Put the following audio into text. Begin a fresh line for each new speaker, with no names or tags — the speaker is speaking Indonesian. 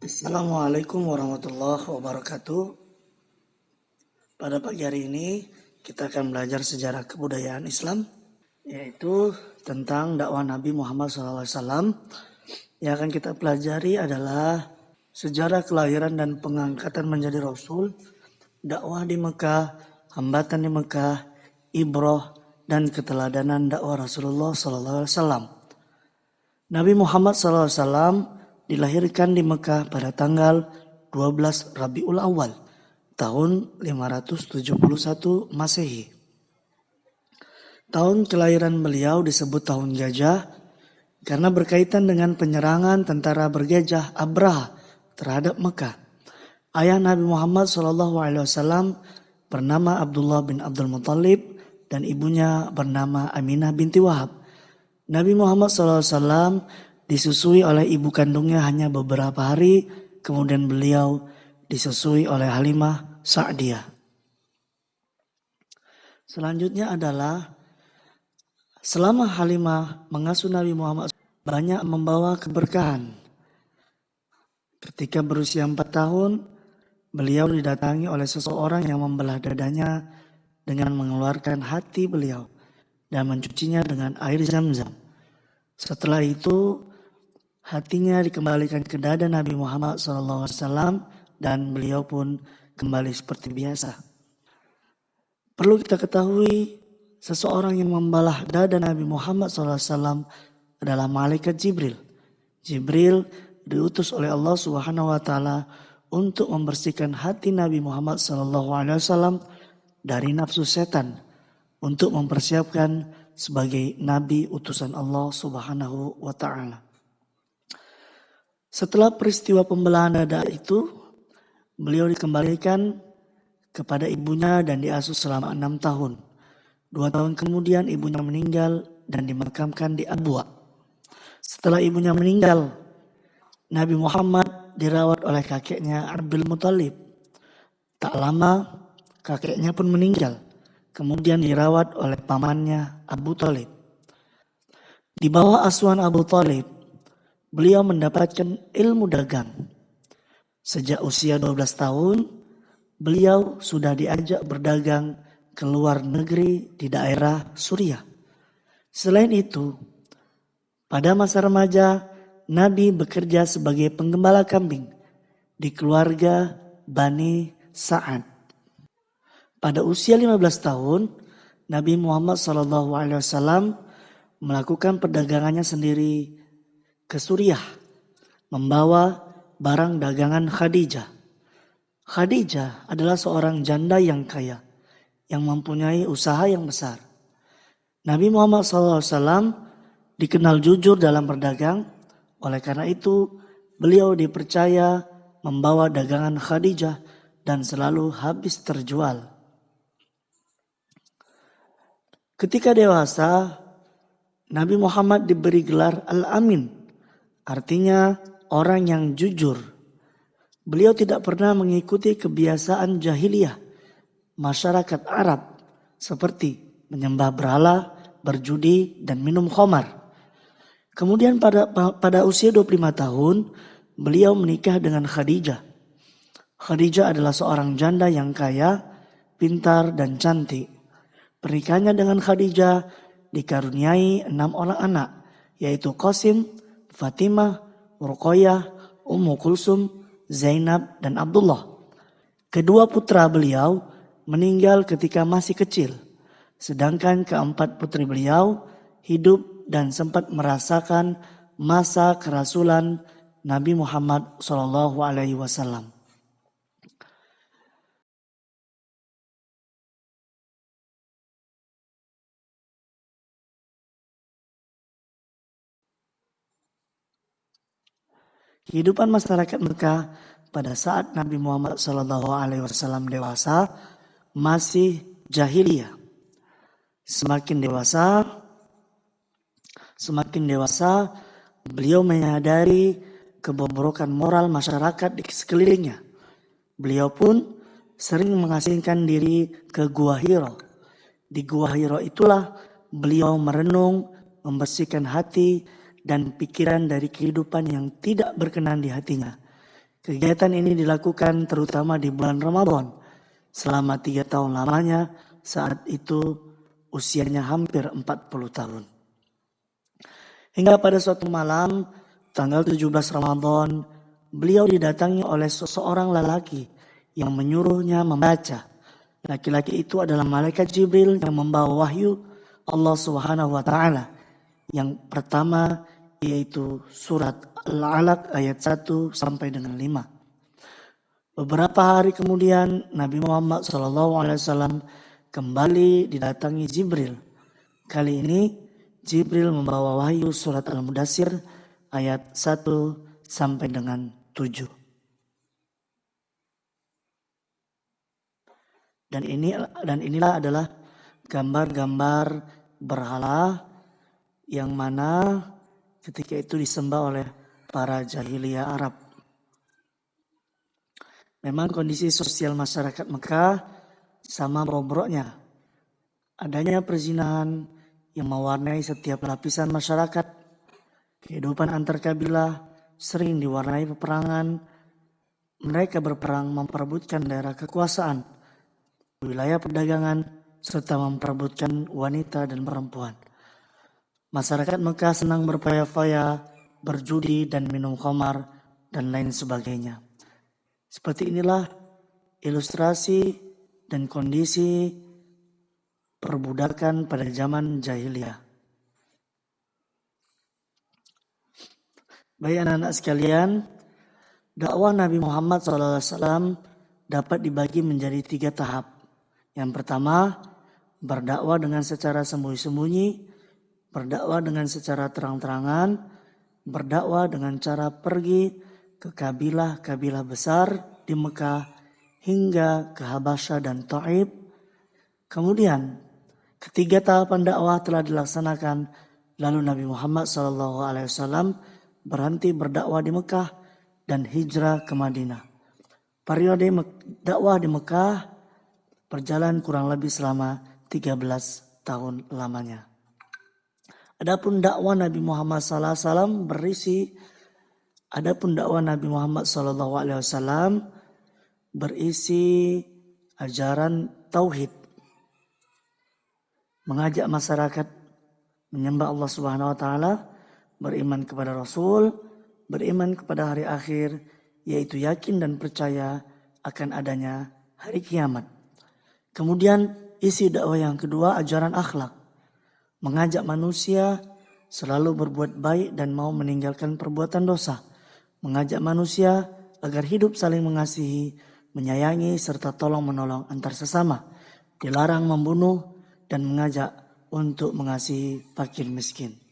Assalamualaikum warahmatullahi wabarakatuh. Pada pagi hari ini kita akan belajar sejarah kebudayaan Islam, yaitu tentang dakwah Nabi Muhammad SAW. Yang akan kita pelajari adalah sejarah kelahiran dan pengangkatan menjadi Rasul, dakwah di Mekah, hambatan di Mekah, ibrah, dan keteladanan dakwah Rasulullah SAW. Nabi Muhammad SAW dilahirkan di Mekah pada tanggal 12 Rabiul Awal tahun 571 Masehi. Tahun kelahiran beliau disebut tahun gajah karena berkaitan dengan penyerangan tentara bergajah Abraha terhadap Mekah. Ayah Nabi Muhammad SAW bernama Abdullah bin Abdul Muttalib dan ibunya bernama Aminah binti Wahab. Nabi Muhammad SAW disusui oleh ibu kandungnya hanya beberapa hari, kemudian beliau disusui oleh Halimah Sa'diyah. Selanjutnya adalah selama Halimah mengasuh Nabi Muhammad banyak membawa keberkahan. Ketika berusia 4 tahun, beliau didatangi oleh seseorang yang membelah dadanya dengan mengeluarkan hati beliau dan mencucinya dengan air Zam-Zam. Setelah itu, hatinya dikembalikan ke dada Nabi Muhammad SAW dan beliau pun kembali seperti biasa. Perlu kita ketahui, seseorang yang membelah dada Nabi Muhammad SAW adalah malaikat Jibril. Jibril diutus oleh Allah SWT untuk membersihkan hati Nabi Muhammad SAW dari nafsu setan, untuk mempersiapkan sebagai nabi utusan Allah Subhanahu wa taala. Setelah peristiwa pembelahan dada itu, beliau dikembalikan kepada ibunya dan diasuh selama 6 tahun. 2 tahun kemudian ibunya meninggal dan dimakamkan di Abwa. Setelah ibunya meninggal, Nabi Muhammad dirawat oleh kakeknya Abdul Muttalib. Tak lama kakeknya pun meninggal, kemudian dirawat oleh pamannya Abu Thalib. Di bawah asuhan Abu Thalib, beliau mendapatkan ilmu dagang. Sejak usia 12 tahun, beliau sudah diajak berdagang ke luar negeri di daerah Suriah. Selain itu, pada masa remaja, Nabi bekerja sebagai penggembala kambing di keluarga Bani Sa'ad. Pada usia 15 tahun, Nabi Muhammad SAW melakukan perdagangannya sendiri ke Suriah, membawa barang dagangan Khadijah. Khadijah adalah seorang janda yang kaya, yang mempunyai usaha yang besar. Nabi Muhammad SAW dikenal jujur dalam berdagang, oleh karena itu beliau dipercaya membawa dagangan Khadijah dan selalu habis terjual. Ketika dewasa, Nabi Muhammad diberi gelar Al-Amin, artinya orang yang jujur. Beliau tidak pernah mengikuti kebiasaan jahiliyah masyarakat Arab seperti menyembah berhala, berjudi, dan minum khamar. Kemudian pada usia 25 tahun, beliau menikah dengan Khadijah. Khadijah adalah seorang janda yang kaya, pintar, dan cantik. Pernikahannya dengan Khadijah dikaruniai 6 orang anak, yaitu Qasim, Fatimah, Ruqayyah, Ummu Kulsum, Zainab, dan Abdullah. Kedua putra beliau meninggal ketika masih kecil, sedangkan keempat putri beliau hidup dan sempat merasakan masa kerasulan Nabi Muhammad SAW. Kehidupan masyarakat Mekah pada saat Nabi Muhammad SAW dewasa masih jahiliyah. Semakin dewasa, beliau menyadari kebobrokan moral masyarakat di sekelilingnya. Beliau pun sering mengasingkan diri ke Gua Hiro. Di Gua Hiro itulah beliau merenung, membersihkan hati dan pikiran dari kehidupan yang tidak berkenan di hatinya. Kegiatan ini dilakukan terutama di bulan Ramadan selama 3 tahun lamanya, saat itu usianya hampir 40 tahun. Hingga pada suatu malam, tanggal 17 Ramadan, beliau didatangi oleh seseorang lelaki yang menyuruhnya membaca. Laki-laki itu adalah malaikat Jibril yang membawa wahyu Allah Subhanahu wa taala. Yang pertama yaitu surat Al-Alaq ayat 1 sampai dengan 5. Beberapa hari kemudian Nabi Muhammad SAW kembali didatangi Jibril. Kali ini Jibril membawa wahyu surat Al-Mudassir ayat 1 sampai dengan 7. Dan inilah adalah gambar-gambar berhala yang mana ketika itu disembah oleh para jahiliyah Arab. Memang kondisi sosial masyarakat Mekah sama bobroknya. Adanya perzinahan yang mewarnai setiap lapisan masyarakat. Kehidupan antar kabilah sering diwarnai peperangan. Mereka berperang memperebutkan daerah kekuasaan, wilayah perdagangan, serta memperebutkan wanita dan perempuan. Masyarakat Mekah senang berfoya-foya, berjudi dan minum khamar, dan lain sebagainya. Seperti inilah ilustrasi dan kondisi perbudakan pada zaman jahiliyah. Baik anak-anak sekalian, dakwah Nabi Muhammad SAW dapat dibagi menjadi 3 tahap. Yang pertama, berdakwah dengan secara sembunyi-sembunyi, berdakwah dengan secara terang-terangan, berdakwah dengan cara pergi ke kabilah-kabilah besar di Mekah hingga ke Habasyah dan Taif. Kemudian, ketiga tahapan dakwah telah dilaksanakan, lalu Nabi Muhammad SAW berhenti berdakwah di Mekah dan hijrah ke Madinah. Periode dakwah di Mekah berjalan kurang lebih selama 13 tahun lamanya. Adapun dakwah Nabi Muhammad SAW berisi ajaran tauhid, mengajak masyarakat menyembah Allah Subhanahu wa taala, beriman kepada Rasul, beriman kepada hari akhir, yaitu yakin dan percaya akan adanya hari kiamat. Kemudian isi dakwah yang kedua ajaran akhlak, mengajak manusia selalu berbuat baik dan mau meninggalkan perbuatan dosa, mengajak manusia agar hidup saling mengasihi, menyayangi serta tolong menolong antar sesama, dilarang membunuh dan mengajak untuk mengasihi fakir miskin.